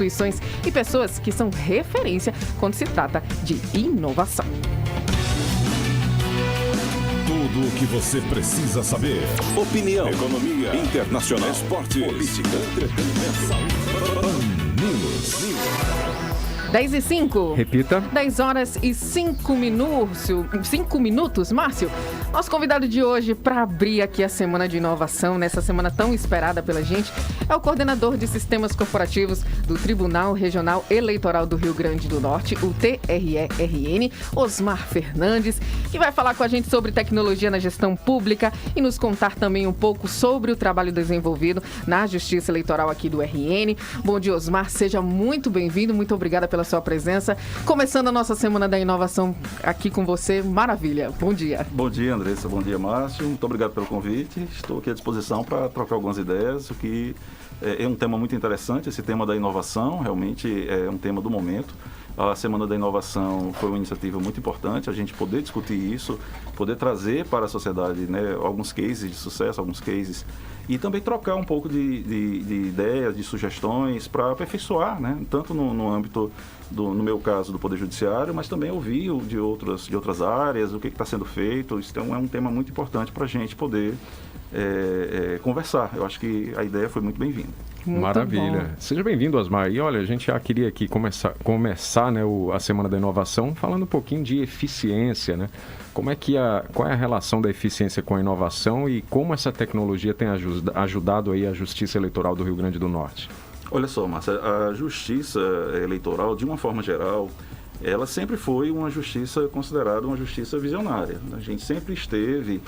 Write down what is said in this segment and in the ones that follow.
instituições e pessoas que são referência quando se trata de inovação. Tudo o que você precisa saber. Opinião, economia, internacional, esporte, política, entretenimento, saúde. News. 10h05. Repita. 10 horas e 5 minutos, Márcio. Nosso convidado de hoje para abrir aqui a Semana de Inovação, nessa semana tão esperada pela gente, é o coordenador de sistemas corporativos do Tribunal Regional Eleitoral do Rio Grande do Norte, o TRE-RN, Osmar Fernandes, que vai falar com a gente sobre tecnologia na gestão pública e nos contar também um pouco sobre o trabalho desenvolvido na Justiça Eleitoral aqui do RN. Bom dia, Osmar. Seja muito bem-vindo. Muito obrigada pela sua presença. Começando a nossa Semana da Inovação aqui com você. Maravilha. Bom dia. Bom dia, Andressa. Bom dia, Márcio. Muito obrigado pelo convite. Estou aqui à disposição para trocar algumas ideias, o que é um tema muito interessante, esse tema da inovação, realmente é um tema do momento. A Semana da Inovação foi uma iniciativa muito importante, a gente poder discutir isso, poder trazer para a sociedade, né, alguns cases de sucesso, alguns cases, e também trocar um pouco de ideias, de sugestões para aperfeiçoar, né, tanto no âmbito, no meu caso, do Poder Judiciário, mas também ouvir de outras áreas, o que está sendo feito. Isso é um tema muito importante para a gente poder conversar. Eu acho que a ideia foi muito bem-vinda. Maravilha. Bom. Seja bem-vindo, Osmar. E olha, a gente já queria aqui começar né, a Semana da Inovação falando um pouquinho de eficiência, né? Qual é a relação da eficiência com a inovação e como essa tecnologia tem ajudado aí a Justiça Eleitoral do Rio Grande do Norte? Olha só, Márcia, a Justiça Eleitoral, de uma forma geral, ela sempre foi uma justiça considerada uma justiça visionária. A gente sempre esteve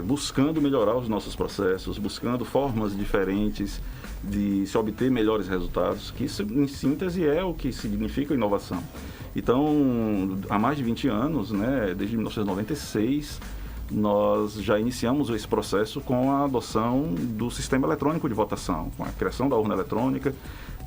buscando melhorar os nossos processos, buscando formas diferentes de se obter melhores resultados, que isso, em síntese, é o que significa inovação. Então, há mais de 20 anos, né, desde 1996, nós já iniciamos esse processo com a adoção do sistema eletrônico de votação, com a criação da urna eletrônica,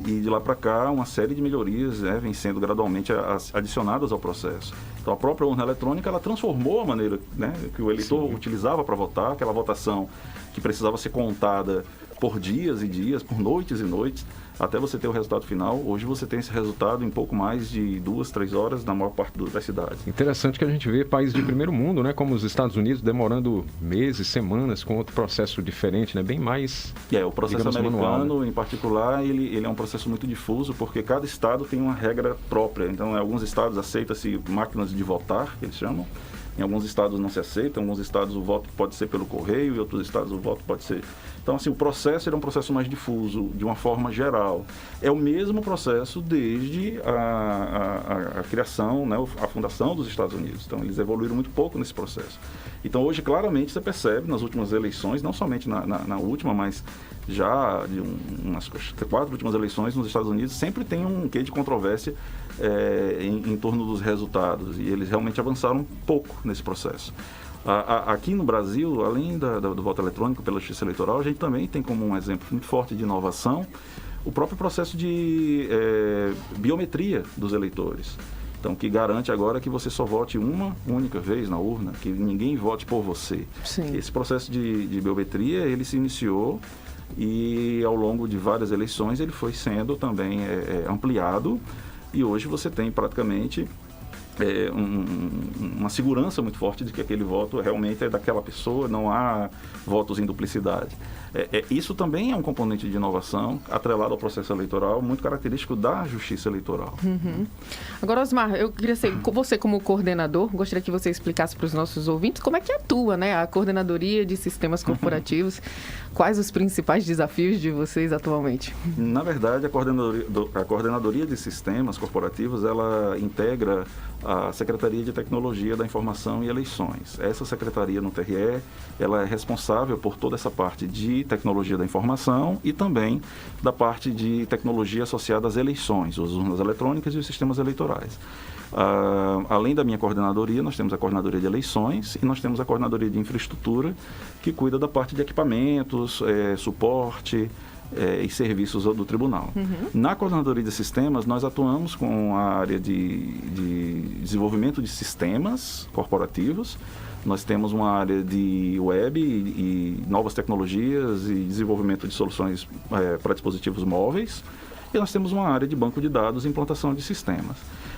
e de lá para cá uma série de melhorias vem sendo gradualmente adicionadas ao processo. Então a própria urna eletrônica ela transformou a maneira, né, que o eleitor utilizava para votar, aquela votação que precisava ser contada por dias e dias, por noites e noites, até você ter o resultado final. Hoje você tem esse resultado em pouco mais de 2, 3 horas na maior parte das cidades. Interessante que a gente vê países de primeiro mundo, né, como os Estados Unidos, demorando meses, semanas, com outro processo diferente, né, bem mais... O processo americano, manual, né? Em particular, ele é um processo muito difuso, porque cada estado tem uma regra própria. Então, em alguns estados aceita-se máquinas de votar, que eles chamam. Em alguns estados não se aceita, em alguns estados o voto pode ser pelo correio, em outros estados o voto pode ser... Então, assim, o processo é um processo mais difuso, de uma forma geral. É o mesmo processo desde a criação, né, a fundação dos Estados Unidos. Então, eles evoluíram muito pouco nesse processo. Então, hoje, claramente, você percebe nas últimas eleições, não somente na última, mas já de umas 4 últimas eleições nos Estados Unidos, sempre tem um quê de controvérsia em torno dos resultados. E eles realmente avançaram um pouco nesse processo. Aqui no Brasil, além do voto eletrônico pela Justiça Eleitoral, a gente também tem como um exemplo muito forte de inovação o próprio processo de biometria dos eleitores. Então, que garante agora que você só vote uma única vez na urna, que ninguém vote por você. Sim. Esse processo de biometria, ele se iniciou e ao longo de várias eleições ele foi sendo também ampliado e hoje você tem praticamente... uma segurança muito forte de que aquele voto realmente é daquela pessoa, não há votos em duplicidade. Isso também é um componente de inovação atrelado ao processo eleitoral, muito característico da Justiça Eleitoral. Uhum. Agora, Osmar, eu queria saber, você como coordenador, gostaria que você explicasse para os nossos ouvintes como é que atua, né, a Coordenadoria de Sistemas Corporativos, quais os principais desafios de vocês atualmente? Na verdade, a Coordenadoria de Sistemas Corporativos, ela integra a Secretaria de Tecnologia da Informação e Eleições. Essa secretaria no TRE, ela é responsável por toda essa parte de tecnologia da informação e também da parte de tecnologia associada às eleições, as urnas eletrônicas e os sistemas eleitorais. Além da minha coordenadoria, nós temos a coordenadoria de eleições e nós temos a coordenadoria de infraestrutura, que cuida da parte de equipamentos, suporte, e serviços do tribunal. Uhum. Na coordenadoria de sistemas, nós atuamos com a área de desenvolvimento de sistemas corporativos. Nós temos uma área de web e novas tecnologias e desenvolvimento de soluções para dispositivos móveis. e nós temos uma área de banco de dados e implantação de sistemas.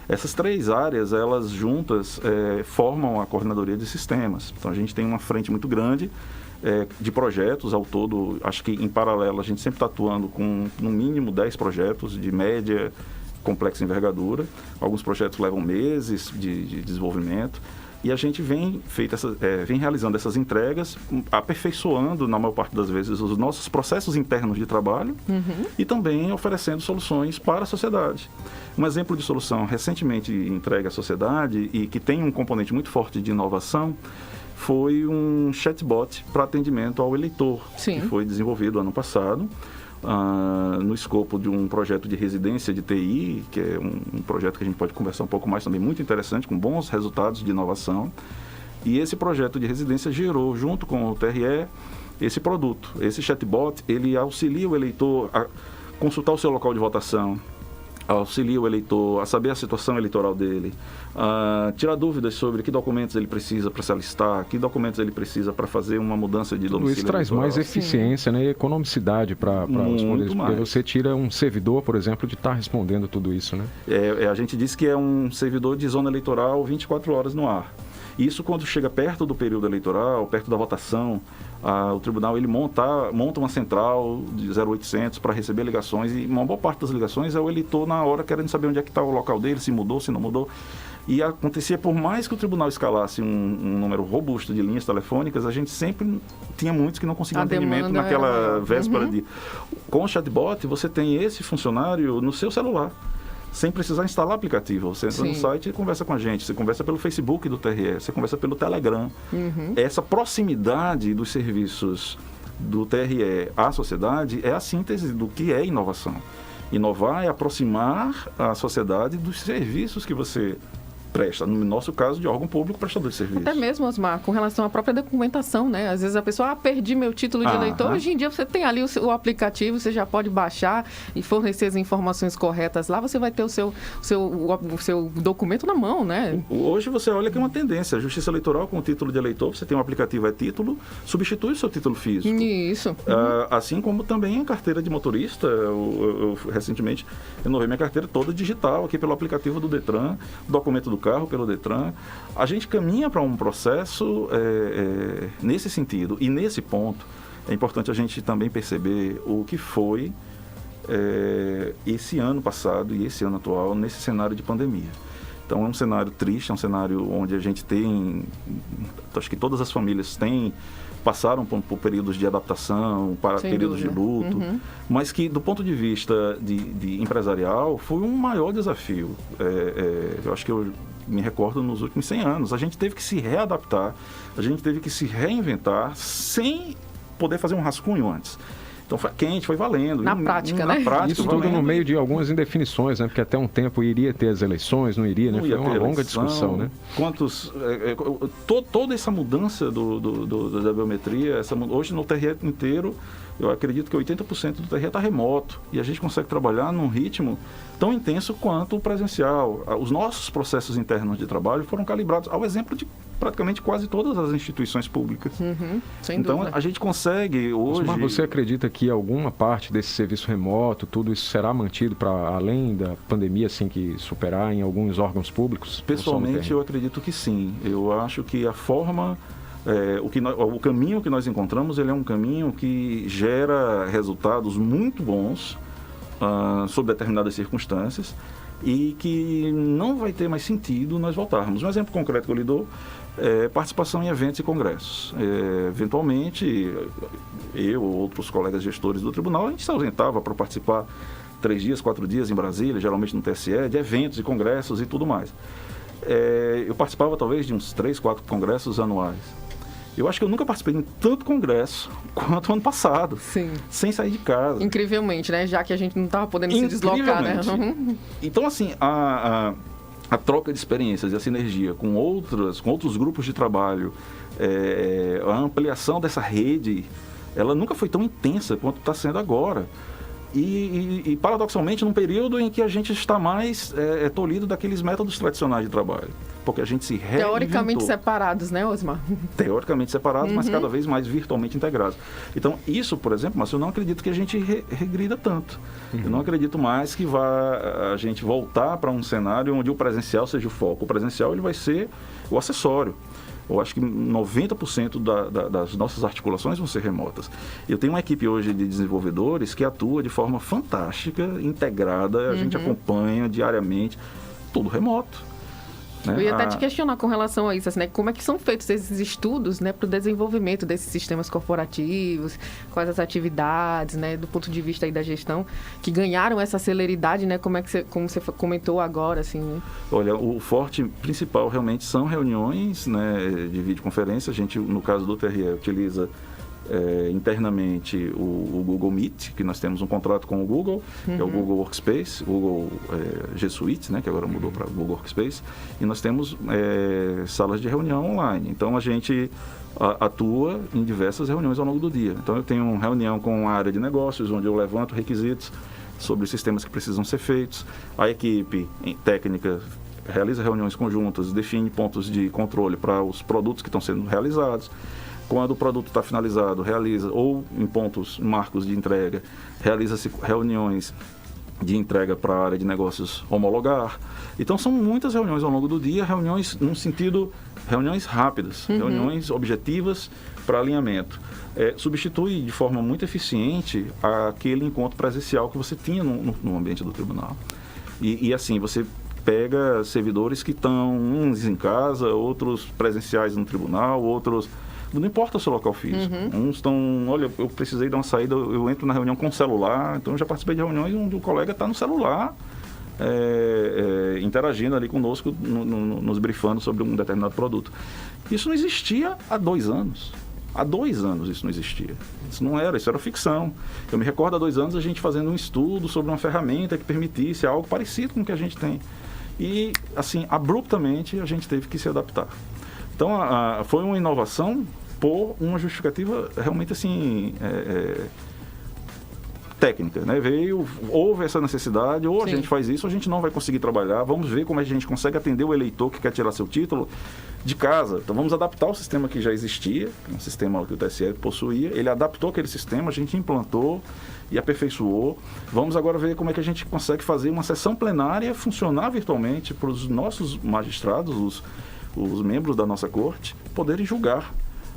Essas 3 áreas, elas juntas formam a coordenadoria de sistemas. Então, a gente tem uma frente muito grande de projetos ao todo. Acho que, em paralelo, a gente sempre está atuando com, no mínimo, 10 projetos de média, complexa envergadura. Alguns projetos levam meses de desenvolvimento. E a gente vem realizando essas entregas, aperfeiçoando, na maior parte das vezes, os nossos processos internos de trabalho e também oferecendo soluções para a sociedade. Um exemplo de solução recentemente entregue à sociedade e que tem um componente muito forte de inovação foi um chatbot para atendimento ao eleitor, que foi desenvolvido ano passado. No escopo de um projeto de residência de TI, que é um projeto que a gente pode conversar um pouco mais também, muito interessante, com bons resultados de inovação. E esse projeto de residência gerou, junto com o TRE, esse produto. Esse chatbot, ele auxilia o eleitor a consultar o seu local de votação, auxilia o eleitor a saber a situação eleitoral dele, tirar dúvidas sobre que documentos ele precisa para se alistar, que documentos ele precisa para fazer uma mudança de domicílio. Isso traz mais eficiência, né, e economicidade para os poderes, porque você tira um servidor, por exemplo, de estar respondendo tudo isso, né? A gente diz que é um servidor de zona eleitoral 24 horas no ar. Isso quando chega perto do período eleitoral, perto da votação, o tribunal ele monta uma central de 0800 para receber ligações, e uma boa parte das ligações é o eleitor na hora querendo saber onde é que está o local dele, se mudou, se não mudou. E acontecia, por mais que o tribunal escalasse um número robusto de linhas telefônicas, a gente sempre tinha muitos que não conseguiam atendimento naquela véspera de... Com o chatbot, você tem esse funcionário no seu celular, sem precisar instalar aplicativo. Você entra no site e conversa com a gente. Você conversa pelo Facebook do TRE, você conversa pelo Telegram. Essa proximidade dos serviços do TRE à sociedade é a síntese do que é inovação. Inovar é aproximar a sociedade dos serviços que você presta, no nosso caso, de órgão público prestador de serviço. Até mesmo, Osmar, com relação à própria documentação, né? Às vezes a pessoa, perdi meu título de eleitor. Hoje em dia você tem ali o aplicativo, você já pode baixar e fornecer as informações corretas lá, você vai ter o seu documento na mão, né? Hoje você olha que é uma tendência. A Justiça Eleitoral, com o título de eleitor, você tem um aplicativo título, substitui o seu título físico. Isso. Assim como também a carteira de motorista. Eu recentemente renovei minha carteira toda digital aqui pelo aplicativo do Detran, documento do carro pelo Detran. A gente caminha para um processo nesse sentido. E nesse ponto, é importante a gente também perceber o que foi esse ano passado e esse ano atual nesse cenário de pandemia. Então, é um cenário triste, é um cenário onde a gente tem... Acho que todas as famílias passaram por períodos de adaptação, períodos de luto, mas que, do ponto de vista de empresarial, foi um maior desafio. Eu acho que eu me recordo nos últimos 100 anos. A gente teve que se readaptar, a gente teve que se reinventar sem poder fazer um rascunho antes. Então foi quente, foi valendo. Na prática, né? Isso tudo no meio de algumas indefinições, né? Porque até um tempo iria ter as eleições, não iria, né? Foi uma longa discussão, né? Toda essa mudança da biometria, hoje no TRE inteiro, eu acredito que 80% do TRE está remoto. E a gente consegue trabalhar num ritmo tão intenso quanto o presencial. Os nossos processos internos de trabalho foram calibrados ao exemplo de praticamente quase todas as instituições públicas. Sem então, dúvida. A gente consegue hoje... Mas você acredita que alguma parte desse serviço remoto, tudo isso será mantido para além da pandemia, assim, que superar em alguns órgãos públicos? Pessoalmente, eu acredito que sim. Eu acho que a forma... o caminho que nós encontramos, ele é um caminho que gera resultados muito bons sob determinadas circunstâncias e que não vai ter mais sentido nós voltarmos. Um exemplo concreto que eu lhe dou é participação em eventos e congressos. Eventualmente, eu ou outros colegas gestores do tribunal, a gente se ausentava para participar 3 dias, 4 dias em Brasília, geralmente no TSE, de eventos e congressos e tudo mais. Eu participava talvez de uns 3, 4 congressos anuais. Eu acho que eu nunca participei de tanto congresso quanto ano passado. Sim. Sem sair de casa. Incrivelmente, né? Já que a gente não estava podendo se deslocar, né? Então, assim, a troca de experiências e a sinergia com outros grupos de trabalho, a ampliação dessa rede, ela nunca foi tão intensa quanto está sendo agora. E paradoxalmente, num período em que a gente está mais tolhido daqueles métodos tradicionais de trabalho. Porque a gente se reinventou. Teoricamente separados, né, Osmar? Teoricamente separados, mas cada vez mais virtualmente integrados. Então, isso, por exemplo, mas eu não acredito que a gente regrida tanto. Eu não acredito mais que a gente voltar para um cenário onde o presencial seja o foco. O presencial ele vai ser o acessório. Eu acho que 90% das nossas articulações vão ser remotas. Eu tenho uma equipe hoje de desenvolvedores que atua de forma fantástica, integrada, a gente acompanha diariamente, tudo remoto. Eu ia até te questionar com relação a isso, assim, né? Como é que são feitos esses estudos, né, para o desenvolvimento desses sistemas corporativos, quais as atividades, né, do ponto de vista aí da gestão, que ganharam essa celeridade, né? Como você comentou agora, assim, né? Olha, o forte principal realmente são reuniões, né, de videoconferência. A gente, no caso do TRE, utiliza internamente o Google Meet, que nós temos um contrato com o Google, que é o Google Workspace, o Google G Suite, né, que agora mudou para Google Workspace, e nós temos salas de reunião online. Então, a gente atua em diversas reuniões ao longo do dia. Então, eu tenho uma reunião com a área de negócios, onde eu levanto requisitos sobre os sistemas que precisam ser feitos. A equipe técnica realiza reuniões conjuntas, define pontos de controle para os produtos que estão sendo realizados. Quando o produto está finalizado, realiza, ou em pontos, marcos de entrega, realiza-se reuniões de entrega para a área de negócios homologar. Então, são muitas reuniões ao longo do dia, reuniões num sentido, reuniões rápidas, reuniões objetivas para alinhamento. Substitui de forma muito eficiente aquele encontro presencial que você tinha no ambiente do tribunal. E assim, você pega servidores que estão uns em casa, outros presenciais no tribunal, outros... Não importa o seu local físico. Uns estão, olha, eu precisei dar uma saída, eu entro na reunião com o celular, então eu já participei de reuniões onde o colega está no celular, interagindo ali conosco, nos brifando sobre um determinado produto. Isso não existia há 2 anos. Há 2 anos isso não existia. Isso era ficção. Eu me recordo há 2 anos a gente fazendo um estudo sobre uma ferramenta que permitisse algo parecido com o que a gente tem. E, assim, abruptamente a gente teve que se adaptar. Então, foi uma inovação por uma justificativa realmente assim, técnica, né? Houve essa necessidade, ou a gente faz isso, ou a gente não vai conseguir trabalhar, vamos ver como a gente consegue atender o eleitor que quer tirar seu título de casa. Então, vamos adaptar o sistema que já existia, um sistema que o TSE possuía, ele adaptou aquele sistema, a gente implantou e aperfeiçoou. Vamos agora ver como é que a gente consegue fazer uma sessão plenária funcionar virtualmente para os nossos magistrados, os membros da nossa corte, poderem julgar.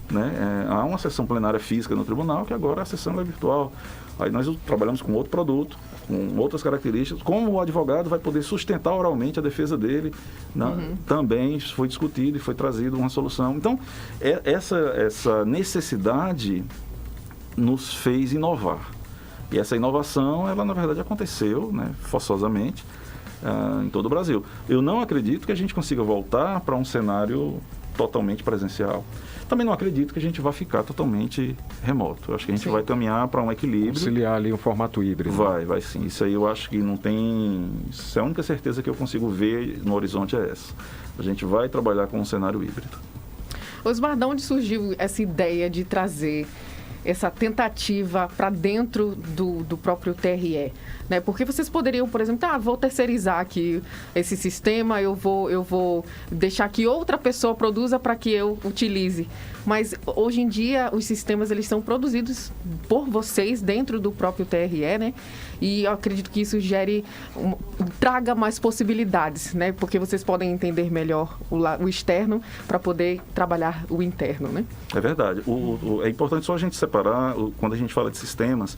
Né? Há uma sessão plenária física no tribunal, que agora a sessão é virtual. Aí nós trabalhamos com outro produto, com outras características. Como o advogado vai poder sustentar oralmente a defesa dele, né? Também foi discutido e foi trazido uma solução. Então, essa necessidade nos fez inovar. E essa inovação, ela na verdade aconteceu, né, forçosamente, em todo o Brasil. Eu não acredito que a gente consiga voltar para um cenário totalmente presencial. Também não acredito que a gente vá ficar totalmente remoto. Eu acho que a gente vai caminhar para um equilíbrio. Conciliar ali um formato híbrido. Vai sim. Isso aí eu acho que não tem... Isso é a única certeza que eu consigo ver no horizonte é essa. A gente vai trabalhar com um cenário híbrido. Osmar, de onde surgiu essa ideia de trazer essa tentativa para dentro do próprio TRE, né? Porque vocês poderiam, por exemplo, vou terceirizar aqui esse sistema, eu vou deixar que outra pessoa produza para que eu utilize. Mas hoje em dia os sistemas eles são produzidos por vocês dentro do próprio TRE, né? E eu acredito que isso traga mais possibilidades, né? Porque vocês podem entender melhor o externo para poder trabalhar o interno, né? É verdade. É importante só a gente separar, quando a gente fala de sistemas,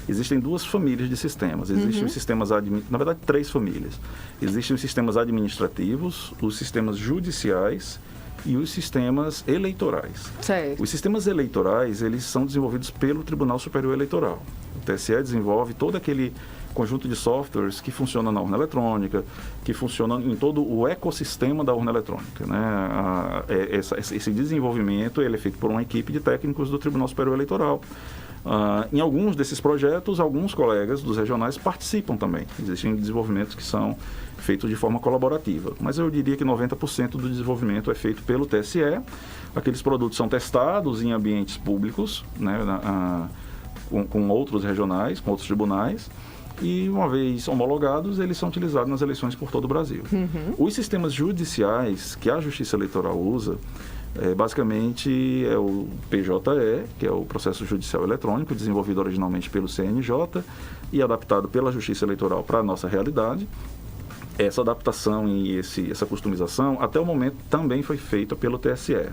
existem 2 famílias de sistemas. Existem os sistemas, na verdade, 3 famílias. Existem os sistemas administrativos, os sistemas judiciais e os sistemas eleitorais. Certo. Os sistemas eleitorais, eles são desenvolvidos pelo Tribunal Superior Eleitoral. O TSE desenvolve todo aquele conjunto de softwares que funciona na urna eletrônica, que funciona em todo o ecossistema da urna eletrônica, né? Esse desenvolvimento ele é feito por uma equipe de técnicos do Tribunal Superior Eleitoral. Em alguns desses projetos, alguns colegas dos regionais participam também. Existem desenvolvimentos que são feitos de forma colaborativa, mas eu diria que 90% do desenvolvimento é feito pelo TSE. Aqueles produtos são testados em ambientes públicos, né, com outros regionais, com outros tribunais, e, uma vez homologados, eles são utilizados nas eleições por todo o Brasil. Os sistemas judiciais que a Justiça Eleitoral usa, basicamente é o PJE, que é o Processo Judicial Eletrônico, desenvolvido originalmente pelo CNJ e adaptado pela Justiça Eleitoral para a nossa realidade. Essa adaptação e essa customização, até o momento, também foi feita pelo TSE.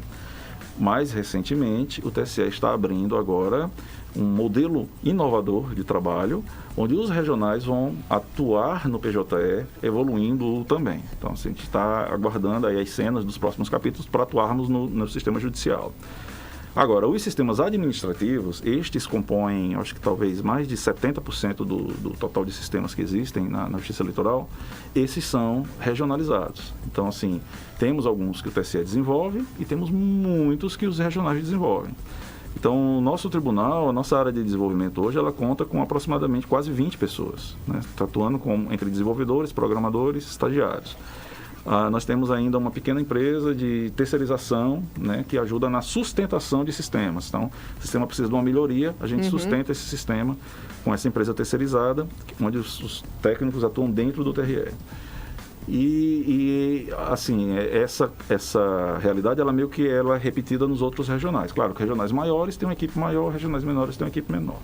Mais recentemente, o TSE está abrindo agora um modelo inovador de trabalho, onde os regionais vão atuar no PJE, evoluindo também. Então, a gente está aguardando aí as cenas dos próximos capítulos para atuarmos no sistema judicial. Agora, os sistemas administrativos, estes compõem, acho que talvez mais de 70% do total de sistemas que existem na Justiça Eleitoral, esses são regionalizados. Então, assim, temos alguns que o TSE desenvolve e temos muitos que os regionais desenvolvem. Então, o nosso tribunal, a nossa área de desenvolvimento hoje, ela conta com aproximadamente quase 20 pessoas, né? Atuando entre desenvolvedores, programadores, estagiários. Nós temos ainda uma pequena empresa de terceirização, né, que ajuda na sustentação de sistemas. Então, o sistema precisa de uma melhoria, a gente sustenta esse sistema com essa empresa terceirizada, onde os técnicos atuam dentro do TRE. E assim, essa realidade, ela meio que ela é repetida nos outros regionais. Claro que regionais maiores têm uma equipe maior, regionais menores têm uma equipe menor.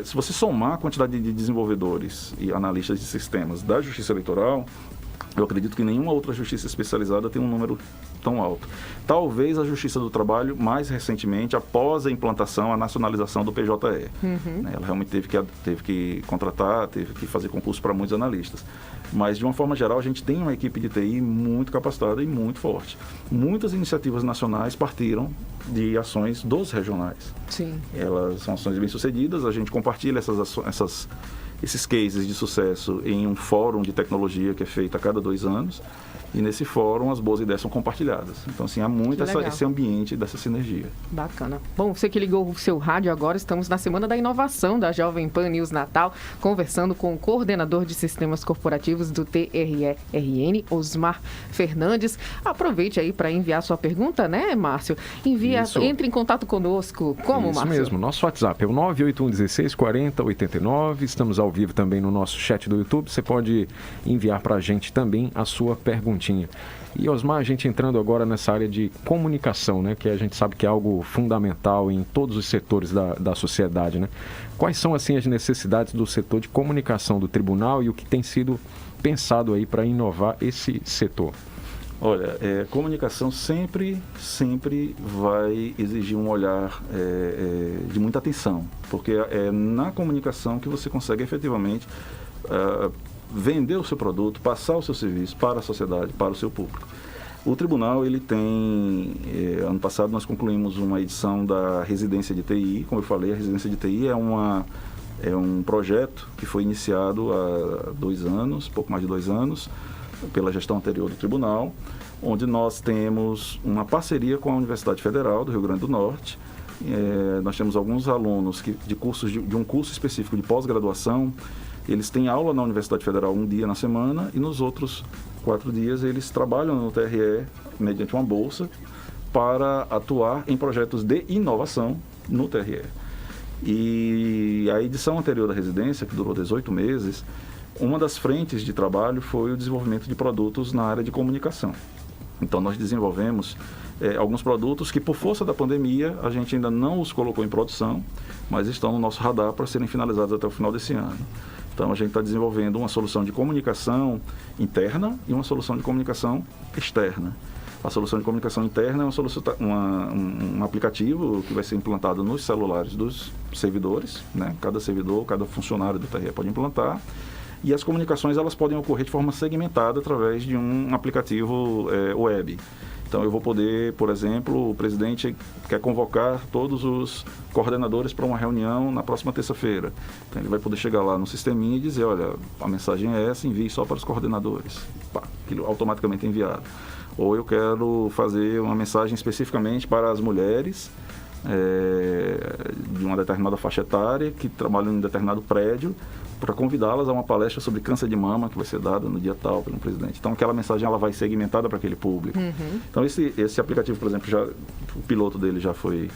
Se você somar a quantidade de desenvolvedores e analistas de sistemas da Justiça Eleitoral, eu acredito que nenhuma outra justiça especializada tem um número tão alto. Talvez a Justiça do Trabalho, mais recentemente, após a implantação, a nacionalização do PJE. Ela realmente teve que contratar, teve que fazer concurso para muitos analistas. Mas, de uma forma geral, a gente tem uma equipe de TI muito capacitada e muito forte. Muitas iniciativas nacionais partiram de ações dos regionais. Sim. Elas são ações bem-sucedidas, a gente compartilha esses cases de sucesso em um fórum de tecnologia que é feito a cada 2 anos, e nesse fórum as boas ideias são compartilhadas. Então, assim, há muito esse ambiente dessa sinergia. Bacana. Bom, você que ligou o seu rádio agora, estamos na Semana da Inovação da Jovem Pan News Natal, conversando com o coordenador de sistemas corporativos do TRE-RN, Osmar Fernandes. Aproveite aí para enviar sua pergunta, né, Márcio? Entre em contato conosco. Como, Isso Márcio? Mesmo. Nosso WhatsApp é o 981164089. Estamos ao vivo também no nosso chat do YouTube. Você pode enviar para a gente também a sua perguntinha. E, Osmar, a gente entrando agora nessa área de comunicação, né, que a gente sabe que é algo fundamental em todos os setores da sociedade, né? Quais são, assim, as necessidades do setor de comunicação do tribunal e o que tem sido pensado aí para inovar esse setor? Olha, comunicação sempre vai exigir um olhar de muita atenção, porque é na comunicação que você consegue efetivamente vender o seu produto, passar o seu serviço para a sociedade, para o seu público. O tribunal, ele tem, ano passado nós concluímos uma edição da residência de TI. Como eu falei, a residência de TI é um projeto que foi iniciado há 2 anos, pouco mais de 2 anos, pela gestão anterior do tribunal, onde nós temos uma parceria com a Universidade Federal do Rio Grande do Norte. Nós temos alguns alunos de um curso específico de pós-graduação. Eles têm aula na Universidade Federal 1 dia na semana e nos outros 4 dias eles trabalham no TRE mediante uma bolsa para atuar em projetos de inovação no TRE. E a edição anterior da residência, que durou 18 meses, uma das frentes de trabalho foi o desenvolvimento de produtos na área de comunicação. Então, nós desenvolvemos alguns produtos que, por força da pandemia, a gente ainda não os colocou em produção, mas estão no nosso radar para serem finalizados até o final desse ano. Então, a gente está desenvolvendo uma solução de comunicação interna e uma solução de comunicação externa. A solução de comunicação interna é um aplicativo que vai ser implantado nos celulares dos servidores, né? Cada servidor, cada funcionário do TRE pode implantar. E as comunicações, elas podem ocorrer de forma segmentada através de um aplicativo web. Então, eu vou poder, por exemplo, o presidente quer convocar todos os coordenadores para uma reunião na próxima terça-feira. Então, ele vai poder chegar lá no sisteminha e dizer, olha, a mensagem é essa, envie só para os coordenadores. Pá, aquilo automaticamente é enviado. Ou eu quero fazer uma mensagem especificamente para as mulheres de uma determinada faixa etária que trabalham em um determinado prédio, para convidá-las a uma palestra sobre câncer de mama que vai ser dada no dia tal pelo presidente. Então, aquela mensagem ela vai segmentada para aquele público. Então, esse aplicativo, por exemplo, o piloto dele já foi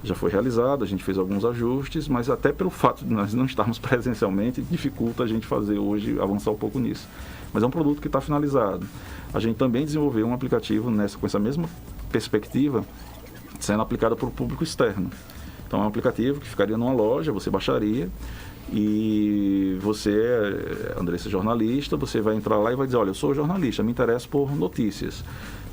já foi realizado, a gente fez alguns ajustes, mas até pelo fato de nós não estarmos presencialmente, dificulta a gente fazer hoje, avançar um pouco nisso. Mas é um produto que está finalizado. A gente também desenvolveu um aplicativo com essa mesma perspectiva, sendo aplicado para o público externo. Então é um aplicativo que ficaria numa loja, você baixaria e você, Andressa, jornalista, você vai entrar lá e vai dizer, olha, eu sou jornalista, me interesso por notícias.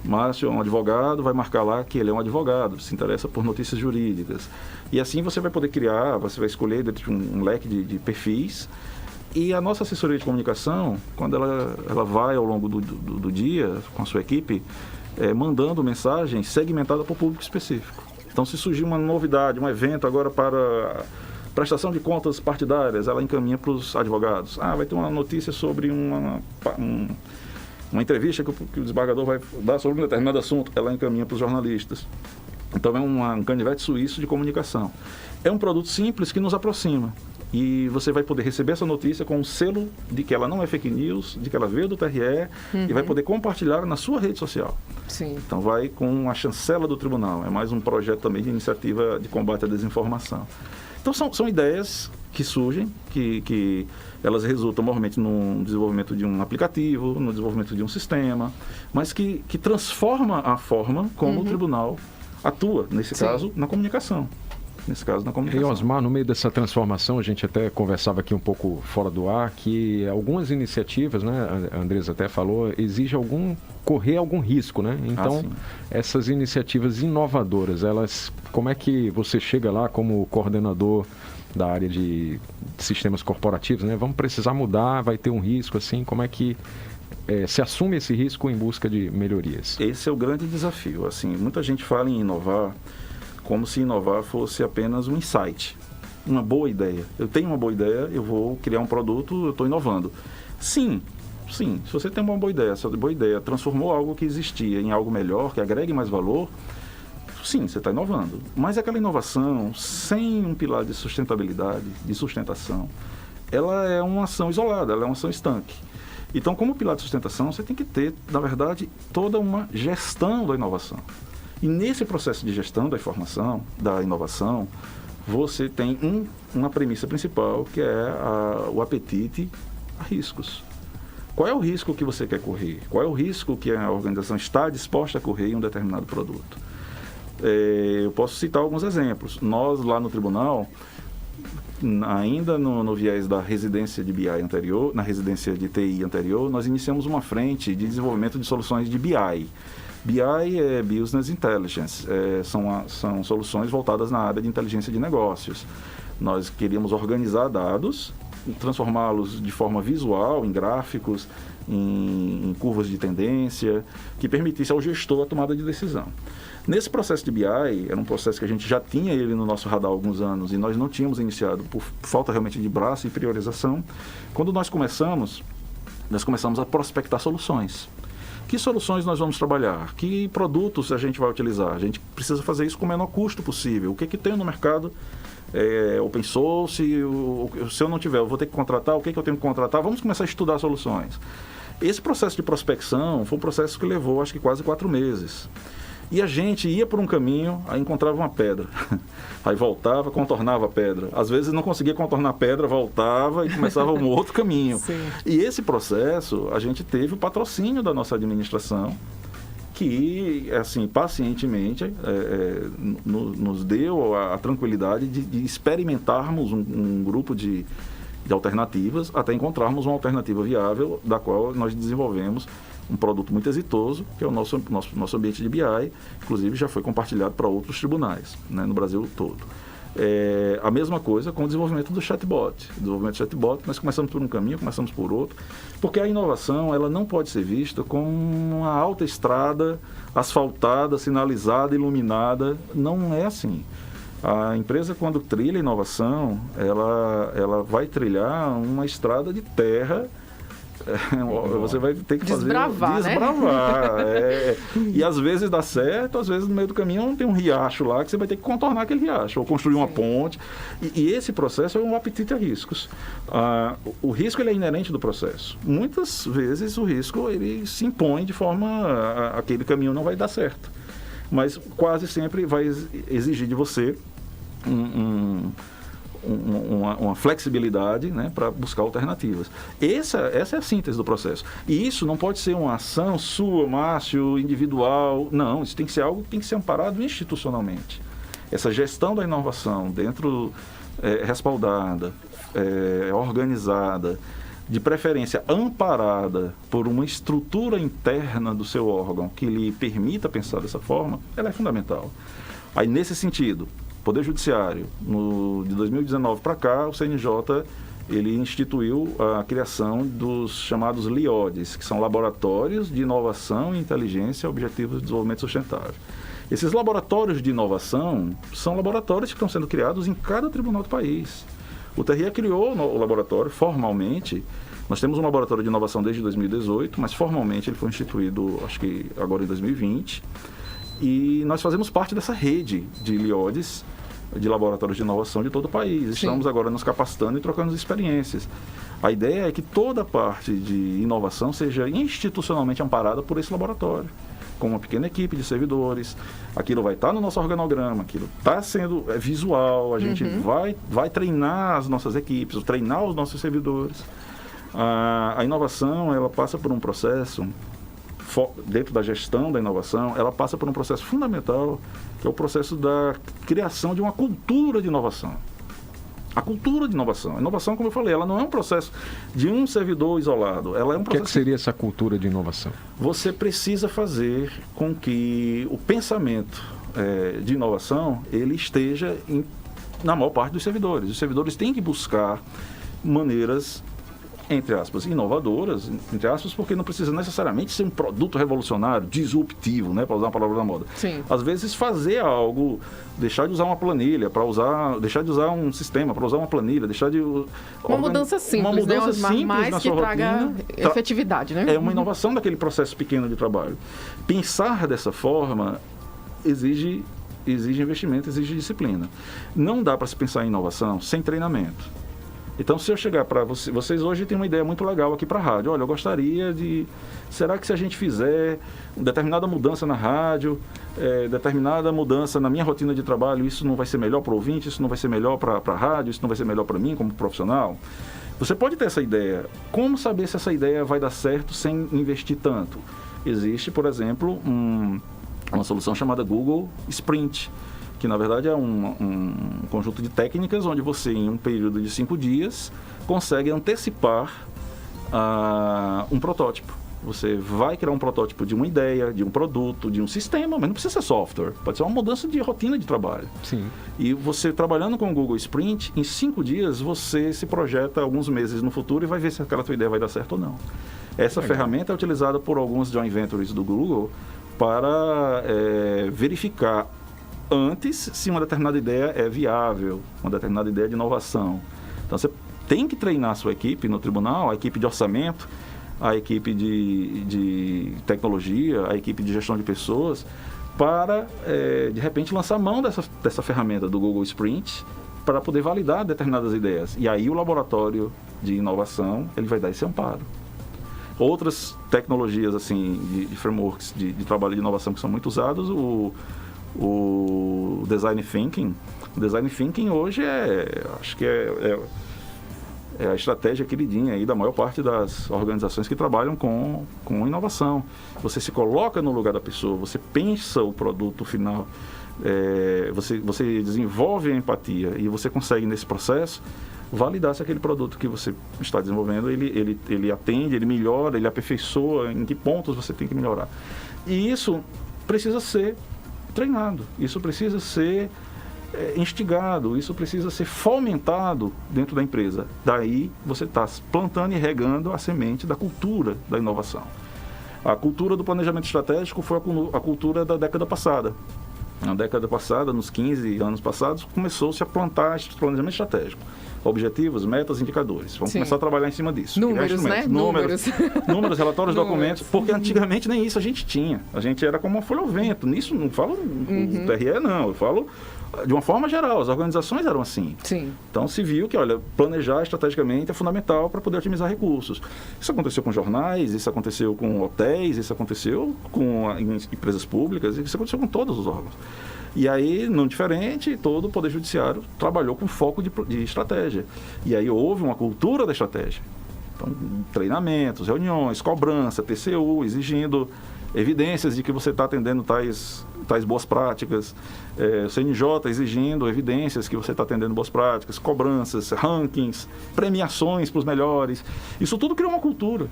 Márcio é um advogado, vai marcar lá que ele é um advogado, se interessa por notícias jurídicas. E assim você vai poder criar, você vai escolher dentro de um leque de perfis. E a nossa assessoria de comunicação, quando ela vai ao longo do dia com a sua equipe, mandando mensagem segmentada para o público específico. Então, se surgir uma novidade, um evento agora para prestação de contas partidárias, ela encaminha para os advogados. Vai ter uma notícia sobre uma entrevista que o desembargador vai dar sobre um determinado assunto, ela encaminha para os jornalistas. Então, é um canivete suíço de comunicação. É um produto simples que nos aproxima. E você vai poder receber essa notícia com um selo de que ela não é fake news, de que ela veio do TRE, e vai poder compartilhar na sua rede social. Sim. Então vai com a chancela do tribunal. É mais um projeto também de iniciativa de combate à desinformação. Então são ideias que surgem, que elas resultam normalmente no desenvolvimento de um aplicativo, no desenvolvimento de um sistema, mas que transforma a forma como o tribunal atua, nesse caso, na comunicação. Nesse caso, na comunicação. E Osmar, no meio dessa transformação, a gente até conversava aqui um pouco fora do ar, que algumas iniciativas, né, a Andressa até falou, exige correr algum risco, né? Então, essas iniciativas inovadoras, como é que você chega lá como coordenador da área de sistemas corporativos, né? Vamos precisar mudar, vai ter um risco, assim, como é que se assume esse risco em busca de melhorias? Esse é o grande desafio, assim, muita gente fala em inovar como se inovar fosse apenas um insight, uma boa ideia. Eu tenho uma boa ideia, eu vou criar um produto, eu estou inovando. Sim, se você tem uma boa ideia, essa boa ideia transformou algo que existia em algo melhor, que agregue mais valor, sim, você está inovando. Mas aquela inovação, sem um pilar de sustentabilidade, de sustentação, ela é uma ação isolada, ela é uma ação estanque. Então, como pilar de sustentação, você tem que ter, na verdade, toda uma gestão da inovação. E nesse processo de gestão da informação, da inovação, você tem uma premissa principal, que é o apetite a riscos. Qual é o risco que você quer correr? Qual é o risco que a organização está disposta a correr em um determinado produto? Eu posso citar alguns exemplos. Nós, lá no tribunal, ainda no viés da residência de BI anterior, na residência de TI anterior, nós iniciamos uma frente de desenvolvimento de soluções de BI. BI é Business Intelligence, são soluções voltadas na área de inteligência de negócios. Nós queríamos organizar dados, transformá-los de forma visual, em gráficos, em curvas de tendência, que permitisse ao gestor a tomada de decisão. Nesse processo de BI, era um processo que a gente já tinha ele no nosso radar há alguns anos e nós não tínhamos iniciado por falta realmente de braço e priorização. Quando nós começamos a prospectar soluções. Que soluções nós vamos trabalhar? Que produtos a gente vai utilizar? A gente precisa fazer isso com o menor custo possível. O que tem no mercado? Open source, se eu não tiver, eu vou ter que contratar, o que eu tenho que contratar? Vamos começar a estudar soluções. Esse processo de prospecção foi um processo que levou, acho que quase 4 meses. E a gente ia por um caminho, aí encontrava uma pedra. Aí voltava, contornava a pedra. Às vezes não conseguia contornar a pedra, voltava e começava um outro caminho. Sim. E esse processo, a gente teve o patrocínio da nossa administração, que, assim, pacientemente nos deu a tranquilidade de experimentarmos um grupo de alternativas, até encontrarmos uma alternativa viável, da qual nós desenvolvemos um produto muito exitoso, que é o nosso ambiente de BI, inclusive já foi compartilhado para outros tribunais, né, no Brasil todo. A mesma coisa com o desenvolvimento do chatbot. O desenvolvimento do chatbot, nós começamos por um caminho, começamos por outro, porque a inovação ela não pode ser vista como uma alta estrada asfaltada, sinalizada, iluminada. Não é assim. A empresa, quando trilha inovação, ela vai trilhar uma estrada de terra. Você vai ter que desbravar, né? E às vezes dá certo, às vezes no meio do caminho não tem um riacho lá que você vai ter que contornar aquele riacho ou construir uma ponte. E esse processo é um apetite a riscos. O risco ele é inerente do processo. Muitas vezes o risco ele se impõe de forma aquele caminho não vai dar certo. Mas quase sempre vai exigir de você uma flexibilidade, né, para buscar alternativas. Essa é a síntese do processo. E isso não pode ser uma ação sua, Márcio, individual. Não, isso tem que ser algo que tem que ser amparado institucionalmente. Essa gestão da inovação dentro, respaldada, organizada, de preferência amparada por uma estrutura interna do seu órgão que lhe permita pensar dessa forma, ela é fundamental. Aí, nesse sentido, Poder Judiciário, de 2019 para cá, o CNJ ele instituiu a criação dos chamados LIODs, que são Laboratórios de Inovação e Inteligência Objetivos de Desenvolvimento Sustentável. Esses laboratórios de inovação são laboratórios que estão sendo criados em cada tribunal do país. O TRE criou o laboratório formalmente. Nós temos um laboratório de inovação desde 2018, mas formalmente ele foi instituído, acho que agora em 2020. E nós fazemos parte dessa rede de LIODs, de laboratórios de inovação de todo o país. Estamos agora nos capacitando e trocando experiências. A ideia é que toda a parte de inovação seja institucionalmente amparada por esse laboratório, com uma pequena equipe de servidores. Aquilo vai estar no nosso organograma, aquilo está sendo visual, a gente vai treinar as nossas equipes, treinar os nossos servidores. A inovação, ela passa por um processo, dentro da gestão da inovação, ela passa por um processo fundamental, que é o processo da criação de uma cultura de inovação. A cultura de inovação. A inovação, como eu falei, ela não é um processo de um servidor isolado. Ela é um processo. O que seria essa cultura de inovação? Você precisa fazer com que o pensamento de inovação ele esteja na maior parte dos servidores. Os servidores têm que buscar maneiras, entre aspas, inovadoras, entre aspas, porque não precisa necessariamente ser um produto revolucionário, disruptivo, né, para usar uma palavra da moda. Sim. Às vezes fazer algo, deixar de usar uma planilha, deixar de usar um sistema para usar uma planilha, deixar de... Uma mudança simples, mas que traga efetividade, né? É uma inovação daquele processo pequeno de trabalho. Pensar dessa forma exige investimento, exige disciplina. Não dá para se pensar em inovação sem treinamento. Então, se eu chegar para vocês hoje têm uma ideia muito legal aqui para a rádio. Olha, eu gostaria de... Será que se a gente fizer determinada mudança na rádio, determinada mudança na minha rotina de trabalho, isso não vai ser melhor para o ouvinte, isso não vai ser melhor para a rádio, isso não vai ser melhor para mim como profissional? Você pode ter essa ideia. Como saber se essa ideia vai dar certo sem investir tanto? Existe, por exemplo, uma solução chamada Google Sprint, que na verdade é um conjunto de técnicas onde você, em um período de 5 dias, consegue antecipar um protótipo. Você vai criar um protótipo de uma ideia, de um produto, de um sistema, mas não precisa ser software, pode ser uma mudança de rotina de trabalho. Sim. E você, trabalhando com o Google Sprint, em 5 dias você se projeta alguns meses no futuro e vai ver se aquela tua ideia vai dar certo ou não. Essa ferramenta é utilizada por alguns joint ventures do Google para verificar antes se uma determinada ideia é viável, uma determinada ideia de inovação. Então, você tem que treinar a sua equipe no tribunal, a equipe de orçamento, a equipe de tecnologia, a equipe de gestão de pessoas, para, de repente, lançar mão dessa ferramenta do Google Sprint para poder validar determinadas ideias. E aí o laboratório de inovação ele vai dar esse amparo. Outras tecnologias assim, de frameworks de trabalho de inovação que são muito usados, o Design Thinking. O Design Thinking hoje acho que é a estratégia queridinha aí da maior parte das organizações que trabalham com inovação. Você se coloca no lugar da pessoa, você pensa o produto final, você desenvolve a empatia e você consegue nesse processo validar se aquele produto que você está desenvolvendo ele atende, ele melhora, ele aperfeiçoa, em que pontos você tem que melhorar. E isso precisa ser treinado, isso precisa ser instigado, isso precisa ser fomentado dentro da empresa. Daí você está plantando e regando a semente da cultura da inovação. A cultura do planejamento estratégico foi a cultura da década passada. Na década passada, nos 15 anos passados, começou-se a plantar planejamento estratégico. Objetivos, metas, indicadores. Vamos começar a trabalhar em cima disso. Números, né? Números, relatórios, documentos. Porque antigamente nem isso a gente tinha. A gente era como uma folha ao vento. Nisso não falo o TRE, não. Eu falo de uma forma geral. As organizações eram assim. Sim. Então se viu que, olha, planejar estrategicamente é fundamental para poder otimizar recursos. Isso aconteceu com jornais, isso aconteceu com hotéis, isso aconteceu com empresas públicas, isso aconteceu com todos os órgãos. E aí, não diferente, todo o Poder Judiciário trabalhou com foco de estratégia. E aí houve uma cultura da estratégia. Então, treinamentos, reuniões, cobrança, TCU, exigindo evidências de que você está atendendo tais boas práticas, CNJ exigindo evidências que você está atendendo boas práticas, cobranças, rankings, premiações para os melhores. Isso tudo criou uma cultura.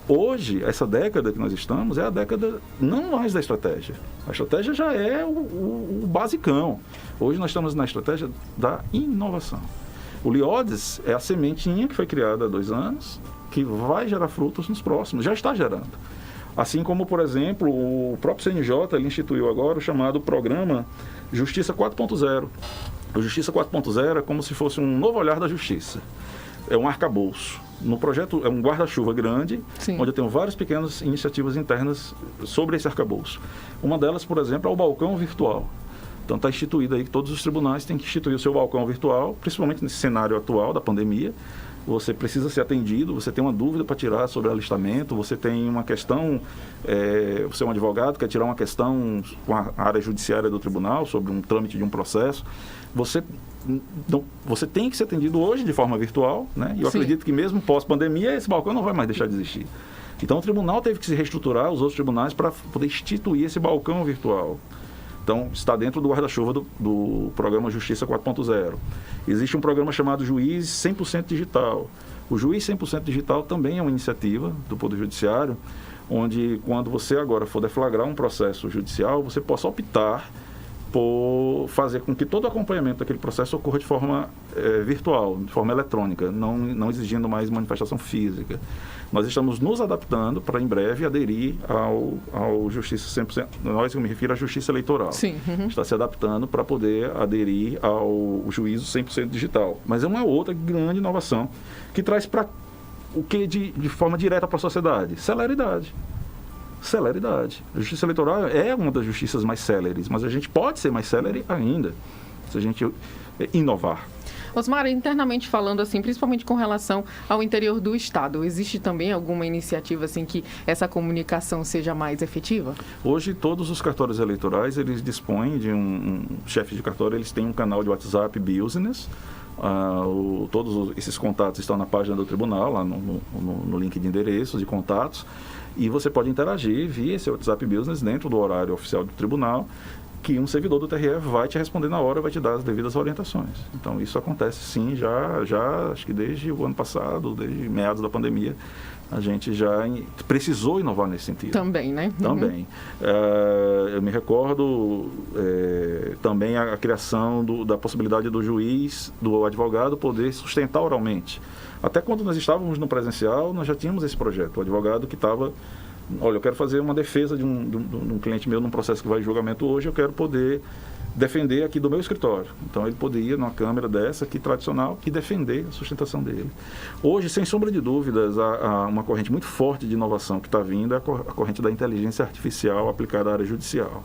Hoje, essa década que nós estamos é a década não mais da estratégia. A estratégia já é o basicão. Hoje nós estamos na estratégia da inovação. O LIODES é a sementinha que foi criada há 2 anos, que vai gerar frutos nos próximos, já está gerando. Assim como, por exemplo, o próprio CNJ ele instituiu agora o chamado Programa Justiça 4.0. O Justiça 4.0 é como se fosse um novo olhar da justiça. É um arcabouço. No projeto é um guarda-chuva grande, Sim. onde eu tenho várias pequenas iniciativas internas sobre esse arcabouço. Uma delas, por exemplo, é o balcão virtual. Então está instituído aí que todos os tribunais têm que instituir o seu balcão virtual, principalmente nesse cenário atual da pandemia. Você precisa ser atendido, você tem uma dúvida para tirar sobre alistamento, você tem uma questão, você é um advogado, quer tirar uma questão com a área judiciária do tribunal sobre um trâmite de um processo, você tem que ser atendido hoje de forma virtual, né? E eu Sim. acredito que mesmo pós-pandemia esse balcão não vai mais deixar de existir. Então o tribunal teve que se reestruturar, os outros tribunais, para poder instituir esse balcão virtual. Então, está dentro do guarda-chuva do programa Justiça 4.0. Existe um programa chamado Juiz 100% Digital. O Juiz 100% Digital também é uma iniciativa do Poder Judiciário, onde, quando você agora for deflagrar um processo judicial, você possa optar por fazer com que todo o acompanhamento daquele processo ocorra de forma virtual, de forma eletrônica, não exigindo mais manifestação física. Nós estamos nos adaptando para, em breve, aderir ao Justiça 100%, nós que eu me refiro à Justiça Eleitoral. Sim. Uhum. Está se adaptando para poder aderir ao juízo 100% digital. Mas é uma outra grande inovação que traz para o que de forma direta para a sociedade? Celeridade. A Justiça Eleitoral é uma das justiças mais céleres, mas a gente pode ser mais célere ainda, se a gente inovar. Osmar, internamente falando, assim, principalmente com relação ao interior do Estado, existe também alguma iniciativa assim, que essa comunicação seja mais efetiva? Hoje, todos os cartórios eleitorais, eles dispõem de um chefe de cartório, eles têm um canal de WhatsApp Business. Todos esses contatos estão na página do tribunal, lá no link de endereços, de contatos, e você pode interagir via esse WhatsApp Business dentro do horário oficial do tribunal, que um servidor do TRE vai te responder na hora, vai te dar as devidas orientações. Então, isso acontece sim, já acho que desde o ano passado, desde meados da pandemia, a gente já precisou inovar nesse sentido. Também, né? Também. Eu me recordo também a criação da possibilidade do juiz, do advogado, poder sustentar oralmente. Até quando nós estávamos no presencial, nós já tínhamos esse projeto. O advogado que estava... Olha, eu quero fazer uma defesa de um cliente meu num processo que vai em julgamento hoje, eu quero poder defender aqui do meu escritório. Então, ele poderia, numa câmera dessa, aqui tradicional, e defender a sustentação dele. Hoje, sem sombra de dúvidas, há uma corrente muito forte de inovação que está vindo, é a corrente da inteligência artificial aplicada à área judicial.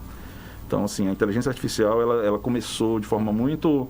Então, assim, a inteligência artificial, ela começou de forma muito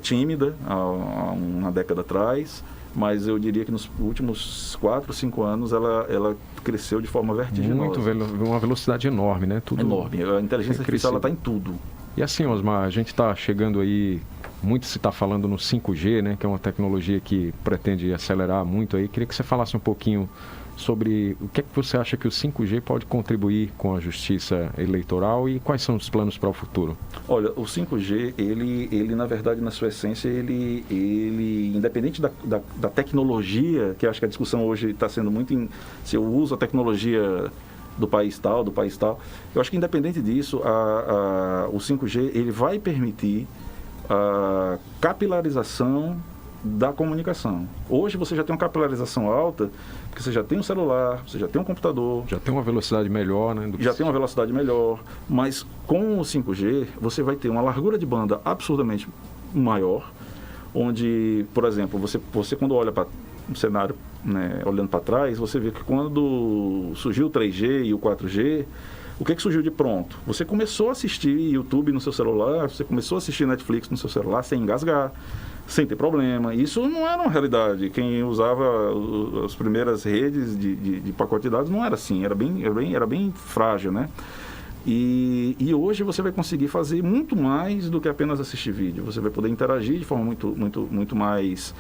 tímida, há uma década atrás, mas eu diria que nos últimos 4, 5 anos ela cresceu de forma vertiginosa. Uma velocidade enorme, né? Tudo enorme. A inteligência artificial está em tudo. E assim, Osmar, a gente está chegando aí, muito se está falando no 5G, né? Que é uma tecnologia que pretende acelerar muito aí. Queria que você falasse um pouquinho sobre o que é que você acha que o 5G pode contribuir com a justiça eleitoral e quais são os planos para o futuro? Olha, o 5G, ele na verdade, na sua essência, ele independente da tecnologia, que acho que a discussão hoje está sendo muito se eu uso a tecnologia do país tal, eu acho que independente disso, o 5G, ele vai permitir a capilarização da comunicação. Hoje você já tem uma capilarização alta, porque você já tem um celular, você já tem um computador. Já tem uma velocidade melhor, né? Já tem uma velocidade melhor, mas com o 5G você vai ter uma largura de banda absurdamente maior, onde, por exemplo, você quando olha para um cenário, né, olhando para trás, você vê que quando surgiu o 3G e o 4G, o que surgiu de pronto? Você começou a assistir YouTube no seu celular, você começou a assistir Netflix no seu celular sem engasgar, sem ter problema. Isso não era uma realidade. Quem usava as primeiras redes de pacote de dados não era assim, era bem frágil, né? E hoje você vai conseguir fazer muito mais do que apenas assistir vídeo. Você vai poder interagir de forma muito mais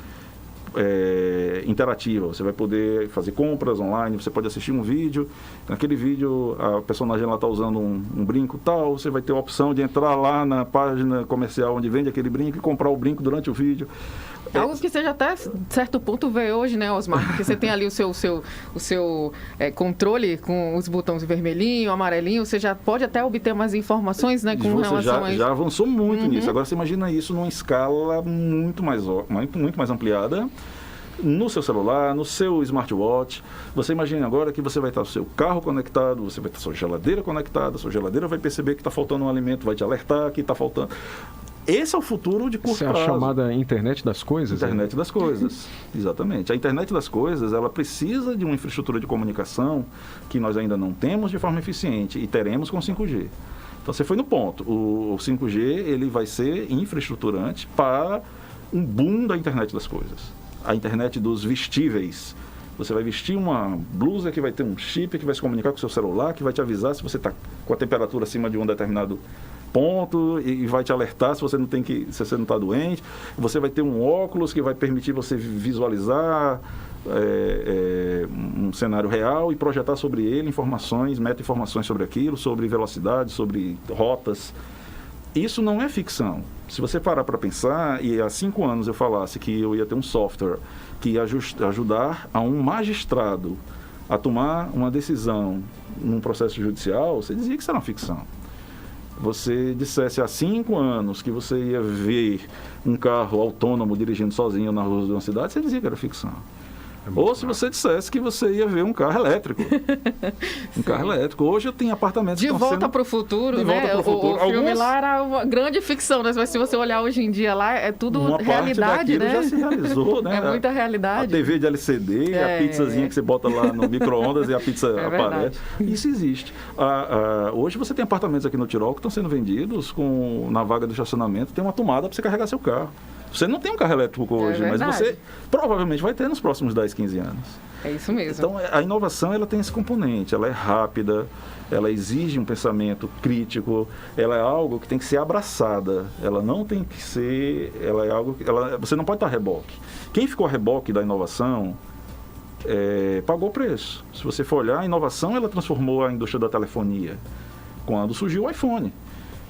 interativa. Você vai poder fazer compras online, você pode assistir um vídeo. Naquele vídeo, a personagem está usando um brinco tal, você vai ter a opção de entrar lá na página comercial onde vende aquele brinco e comprar o brinco durante o vídeo. Algo que seja até certo ponto ver hoje, né, Osmar? Porque você tem ali o seu controle com os botões vermelhinho, amarelinho, você já pode até obter mais informações, né, com relação a isso. Já avançou muito nisso. Agora você imagina isso numa escala muito mais ampliada, no seu celular, no seu smartwatch. Você imagina agora que você vai estar o seu carro conectado, você vai ter a sua geladeira conectada, a sua geladeira vai perceber que está faltando um alimento, vai te alertar que está faltando. Esse é o futuro de curto prazo. Essa é a chamada internet das coisas? Internet das coisas, exatamente. A internet das coisas, ela precisa de uma infraestrutura de comunicação que nós ainda não temos de forma eficiente e teremos com 5G. Então, você foi no ponto. O 5G, ele vai ser infraestruturante para um boom da internet das coisas. A internet dos vestíveis. Você vai vestir uma blusa que vai ter um chip que vai se comunicar com o seu celular, que vai te avisar se você está com a temperatura acima de um determinado ponto e vai te alertar se você não está doente. Você vai ter um óculos que vai permitir você visualizar um cenário real e projetar sobre ele informações, meta-informações sobre aquilo, sobre velocidade, sobre rotas. Isso não é ficção. Se você parar para pensar, e há 5 anos eu falasse que eu ia ter um software que ia ajudar a um magistrado a tomar uma decisão num processo judicial, você dizia que isso era uma ficção. Você dissesse há 5 anos que você ia ver um carro autônomo dirigindo sozinho na rua de uma cidade, você dizia que era ficção. Ou se você dissesse que você ia ver um carro elétrico. Um carro elétrico. Hoje eu tenho apartamentos de volta para o futuro, né? O filme lá era uma grande ficção, né? Mas se você olhar hoje em dia lá, é tudo uma realidade, né? Já se realizou, né? É muita realidade. A TV de LCD, a pizzazinha que você bota lá no micro-ondas e a pizza aparece. Isso existe. Hoje você tem apartamentos aqui no Tirol que estão sendo vendidos na vaga do estacionamento, tem uma tomada para você carregar seu carro. Você não tem um carro elétrico hoje, mas você provavelmente vai ter nos próximos 10, 15 anos. É isso mesmo. Então, a inovação ela tem esse componente, ela é rápida, ela exige um pensamento crítico, ela é algo que tem que ser abraçada, ela não tem que ser, ela é algo que, você não pode estar a reboque. Quem ficou a reboque da inovação pagou o preço. Se você for olhar, a inovação ela transformou a indústria da telefonia quando surgiu o iPhone.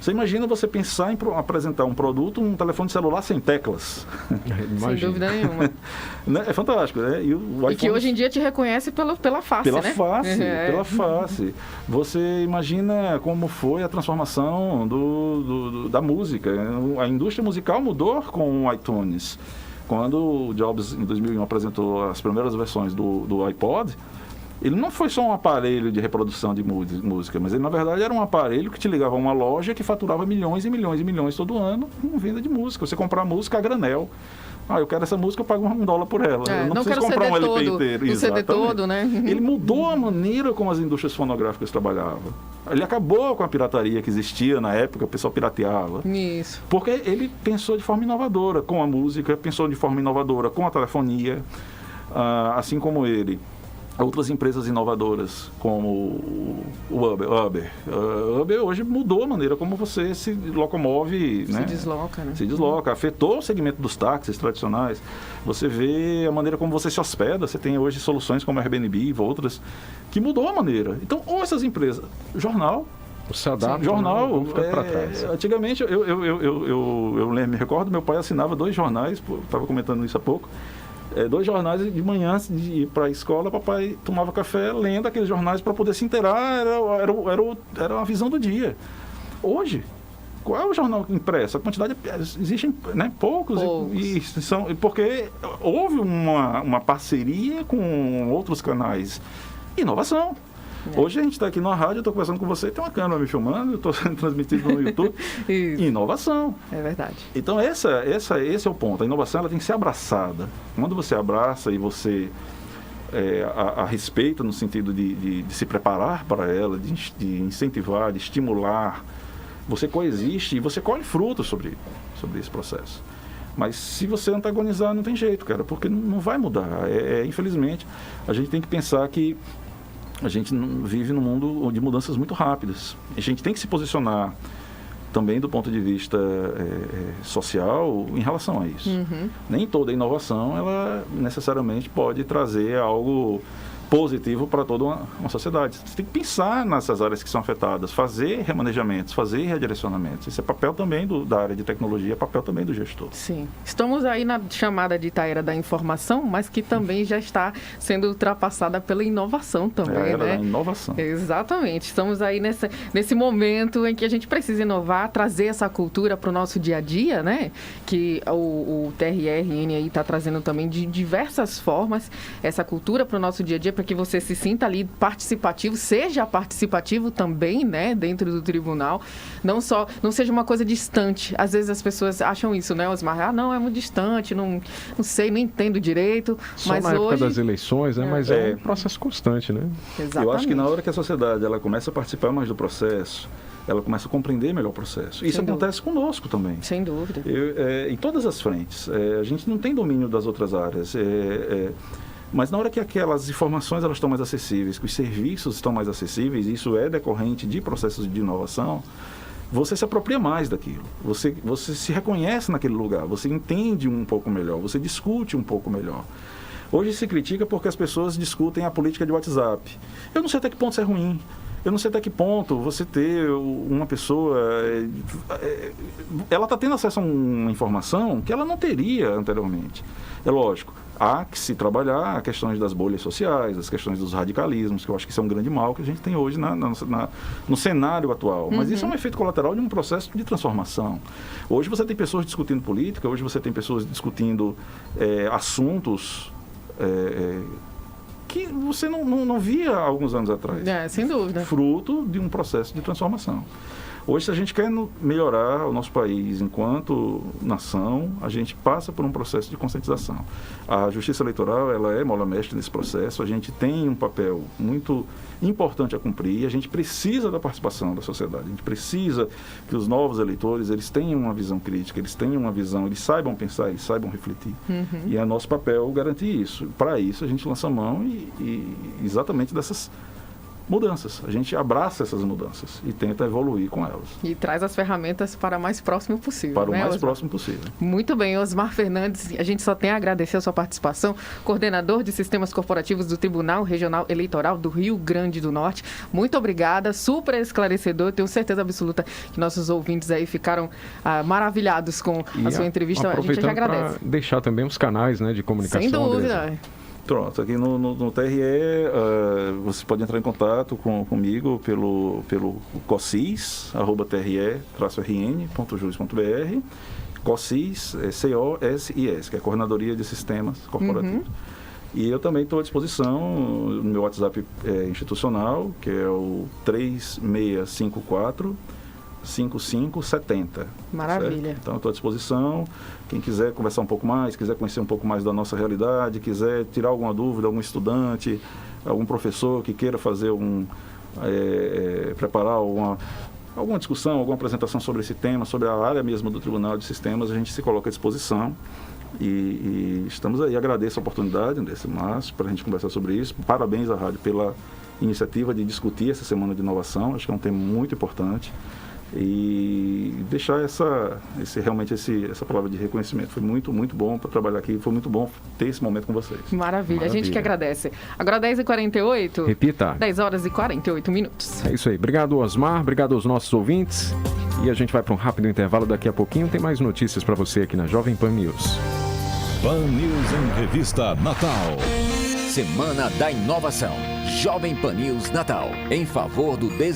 Você imagina você pensar em apresentar um produto, um telefone celular sem teclas. Sem dúvida nenhuma. É fantástico, né? E que hoje em dia te reconhece pela face, né? Pela face. Você imagina como foi a transformação da música. A indústria musical mudou com o iTunes. Quando o Jobs, em 2001, apresentou as primeiras versões do iPod, ele não foi só um aparelho de reprodução de música, mas ele, na verdade, era um aparelho que te ligava a uma loja que faturava milhões e milhões e milhões todo ano com venda de música. Você comprar música a granel. Eu quero essa música, eu pago $1 por ela. Eu não preciso comprar um LP inteiro. O CD todo, né? Ele mudou a maneira como as indústrias fonográficas trabalhavam. Ele acabou com a pirataria que existia na época, o pessoal pirateava. Isso. Porque ele pensou de forma inovadora com a música, pensou de forma inovadora com a telefonia, assim como ele. Outras empresas inovadoras, como o Uber. Uber hoje mudou a maneira como você se locomove. Se desloca, né? Se desloca. Afetou o segmento dos táxis tradicionais. Você vê a maneira como você se hospeda. Você tem hoje soluções como Airbnb e outras, que mudou a maneira. Então, ou essas empresas... Jornal... Você adapta, jornal, para trás. Antigamente, eu me recordo, meu pai assinava 2 jornais, estava comentando isso há pouco, 2 jornais de manhã, antes de ir para a escola, papai tomava café lendo aqueles jornais para poder se inteirar, era a visão do dia. Hoje, qual é o jornal impresso? A quantidade, existem, né, poucos. Porque houve uma parceria com outros canais. Inovação. Hoje a gente está aqui na rádio, eu estou conversando com você, tem uma câmera me filmando, eu estou sendo transmitido no YouTube. Inovação. É verdade. Então esse é o ponto. A inovação ela tem que ser abraçada. Quando você abraça e você a respeita no sentido de se preparar para ela, de incentivar, de estimular, você coexiste e você colhe frutos sobre esse processo. Mas se você antagonizar, não tem jeito, cara, porque não vai mudar. Infelizmente, a gente tem que pensar que a gente vive num mundo de mudanças muito rápidas. A gente tem que se posicionar também do ponto de vista social em relação a isso. Nem toda inovação, ela necessariamente pode trazer algo positivo para toda uma sociedade. Você tem que pensar nessas áreas que são afetadas, fazer remanejamentos, fazer redirecionamentos. Esse é papel também da área de tecnologia, é papel também do gestor. Sim. Estamos aí na chamada dita era da informação, mas que também já está sendo ultrapassada pela inovação também, É a era né? da inovação. Exatamente. Estamos aí nesse momento em que a gente precisa inovar, trazer essa cultura para o nosso dia a dia, né? Que o TRRN aí está trazendo também de diversas formas essa cultura para o nosso dia a dia, para que você se sinta ali participativo, seja participativo também, né, dentro do tribunal, não seja uma coisa distante. Às vezes as pessoas acham isso, né, Osmar? Ah, não, é muito distante, não sei, não entendo direito. Só mas na época hoje... das eleições, né? Mas é um processo constante, né? Exatamente. Eu acho que na hora que a sociedade ela começa a participar mais do processo, ela começa a compreender melhor o processo. Isso acontece conosco também. Sem dúvida. Em todas as frentes. A gente não tem domínio das outras áreas. Mas na hora que aquelas informações elas estão mais acessíveis, que os serviços estão mais acessíveis, isso é decorrente de processos de inovação, você se apropria mais daquilo. Você se reconhece naquele lugar, você entende um pouco melhor, você discute um pouco melhor. Hoje se critica porque as pessoas discutem a política de WhatsApp. Eu não sei até que ponto isso é ruim. Eu não sei até que ponto você ter uma pessoa... ela está tendo acesso a uma informação que ela não teria anteriormente. É lógico, há que se trabalhar as questões das bolhas sociais, as questões dos radicalismos, que eu acho que isso é um grande mal que a gente tem hoje no cenário atual. Mas isso é um efeito colateral de um processo de transformação. Hoje você tem pessoas discutindo política, hoje você tem pessoas discutindo assuntos... que você não via há alguns anos atrás. Sem dúvida. Fruto de um processo de transformação. Hoje, se a gente quer melhorar o nosso país enquanto nação, a gente passa por um processo de conscientização. A Justiça Eleitoral, ela é mola mestre nesse processo, a gente tem um papel muito importante a cumprir, a gente precisa da participação da sociedade, a gente precisa que os novos eleitores, eles tenham uma visão crítica, eles tenham uma visão, eles saibam pensar, eles saibam refletir. E é nosso papel garantir isso. Para isso, a gente lança a mão e exatamente dessas mudanças. A gente abraça essas mudanças e tenta evoluir com elas. E traz as ferramentas para o mais próximo possível. Para o mais Osmar? próximo possível. Muito bem, Osmar Fernandes, a gente só tem a agradecer a sua participação, coordenador de sistemas corporativos do Tribunal Regional Eleitoral do Rio Grande do Norte. Muito obrigada, super esclarecedor. Tenho certeza absoluta que nossos ouvintes aí ficaram maravilhados com a sua entrevista. A gente já agradece. Deixar também os canais, né, de comunicação. Sem dúvida. Andresa. Pronto, aqui no TRE você pode entrar em contato comigo pelo cosis@tre-rn.jus.br. COSIS, COSIS, que é a Coordenadoria de Sistemas Corporativos. E eu também estou à disposição no meu WhatsApp institucional, que é o 3654 5570. Maravilha. Certo? Então, eu estou à disposição. Quem quiser conversar um pouco mais, quiser conhecer um pouco mais da nossa realidade, quiser tirar alguma dúvida, algum estudante, algum professor que queira fazer preparar alguma discussão, alguma apresentação sobre esse tema, sobre a área mesmo do Tribunal de Sistemas, a gente se coloca à disposição. E estamos aí. Agradeço a oportunidade desse Márcio para a gente conversar sobre isso. Parabéns à rádio pela iniciativa de discutir essa semana de inovação. Acho que é um tema muito importante. E deixar essa palavra de reconhecimento. Foi muito, muito bom para trabalhar aqui. Foi muito bom ter esse momento com vocês. Maravilha. A gente que agradece. Agora 10h48. Repita. 10h48. É isso aí. Obrigado, Osmar. Obrigado aos nossos ouvintes. E a gente vai para um rápido intervalo. Daqui a pouquinho tem mais notícias para você aqui na Jovem Pan News. Pan News em Revista Natal. Semana da Inovação. Jovem Pan News Natal. Em favor do desenvolvimento.